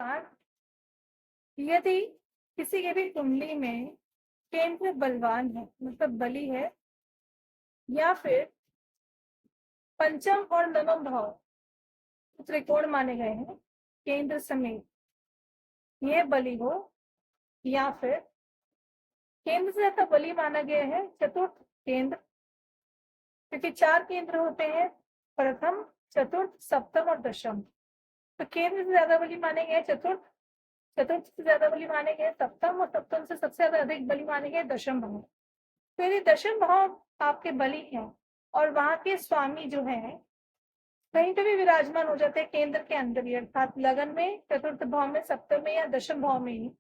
नमस्कार। यदि किसी के भी कुंडली में केंद्र बलवान है, मतलब बली है, या फिर पंचम और नवम भाव त्रिकोण माने गए हैं केंद्र समेत, यह बली हो, या फिर केंद्र से ज्यादा बली माना गया है चतुर्थ केंद्र, क्योंकि 4 केंद्र होते हैं, प्रथम, चतुर्थ, सप्तम और दशम। तो केंद्र से ज्यादा बली माने गए चतुर्थ, चतुर्थ से ज्यादा बली माने गए सप्तम, और सप्तम से सबसे ज्यादा अधिक बली माने गए दशम भाव। तो यदि दशम भाव आपके बली हैं और वहां के स्वामी जो है कहीं पे भी विराजमान हो जाते हैं केंद्र के अंदर ही, अर्थात लगन में, चतुर्थ भाव में, सप्तम में या दशम भाव में ही,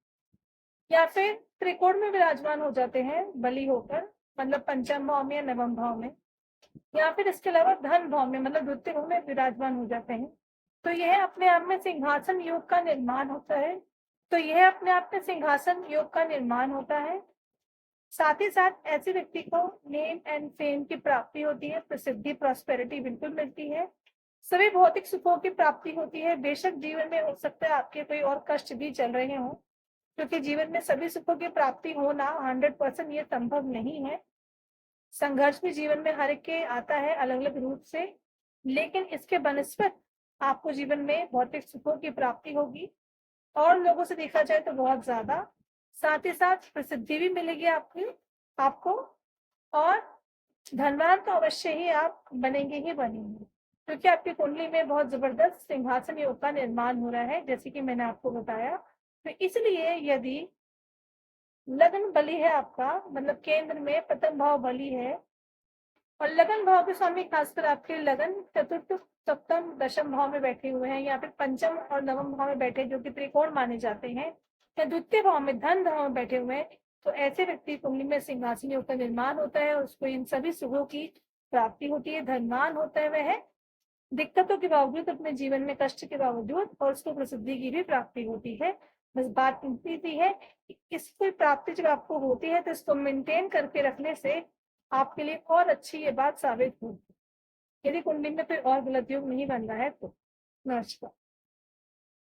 या फिर त्रिकोण में विराजमान हो जाते हैं बली होकर, मतलब पंचम भाव में या नवम भाव में, या फिर इसके अलावा धन भाव में, मतलब द्वितीय भाव में विराजमान हो जाते हैं, तो यह अपने आप में सिंहासन योग का निर्माण होता है। तो यह अपने आप में सिंहासन योग का निर्माण होता है। साथ ही साथ ऐसे व्यक्ति को नेम एंड फेम की प्राप्ति होती है, प्रसिद्धि, प्रॉस्पेरिटी बिल्कुल मिलती है, सभी भौतिक सुखों की प्राप्ति होती है। बेशक जीवन में हो सकता है आपके कोई और कष्ट भी चल रहे हों, क्योंकि जीवन में सभी सुखों की प्राप्ति होना 100% ये संभव नहीं है। संघर्ष भी जीवन में हर एक के आता है अलग अलग रूप से, लेकिन इसके बनस्पत आपको जीवन में भौतिक सुखों की प्राप्ति होगी, और लोगों से देखा जाए तो बहुत ज्यादा। साथ ही साथ प्रसिद्धि भी मिलेगी आपको, और धनवान तो अवश्य ही आप बनेंगे ही बनेंगे, क्योंकि आपकी कुंडली में बहुत जबरदस्त सिंहासन योग का निर्माण हो रहा है, जैसे कि मैंने आपको बताया। तो इसलिए यदि लगन बली है आपका, मतलब केंद्र में प्रथम भाव बली है, और लगन भाव के स्वामी खासकर आपके लगन चतुर्थ, सप्तम, दशम भाव में बैठे हुए हैं, या फिर पंचम और नवम भाव में बैठे, जो कि त्रिकोण माने जाते हैं, या द्वितीय भाव में, धन भाव में बैठे हुए हैं, तो ऐसे व्यक्ति कुंडली में सिंहासन योग का निर्माण होता है और उसको इन सभी सुखों की प्राप्ति होती है, धनवान होता है वह, दिक्कतों के बावजूद, अपने जीवन में कष्ट के बावजूद, और उसको प्रसिद्धि की भी प्राप्ति होती है। बस बात इतनी है कि इसकी प्राप्ति जब आपको होती है तो इसको मेंटेन करके रखने से आपके लिए और अच्छी ये बात साबित होगी, यदि कुंडली में कोई और गलत योग नहीं बन रहा है तो। नमस्कार।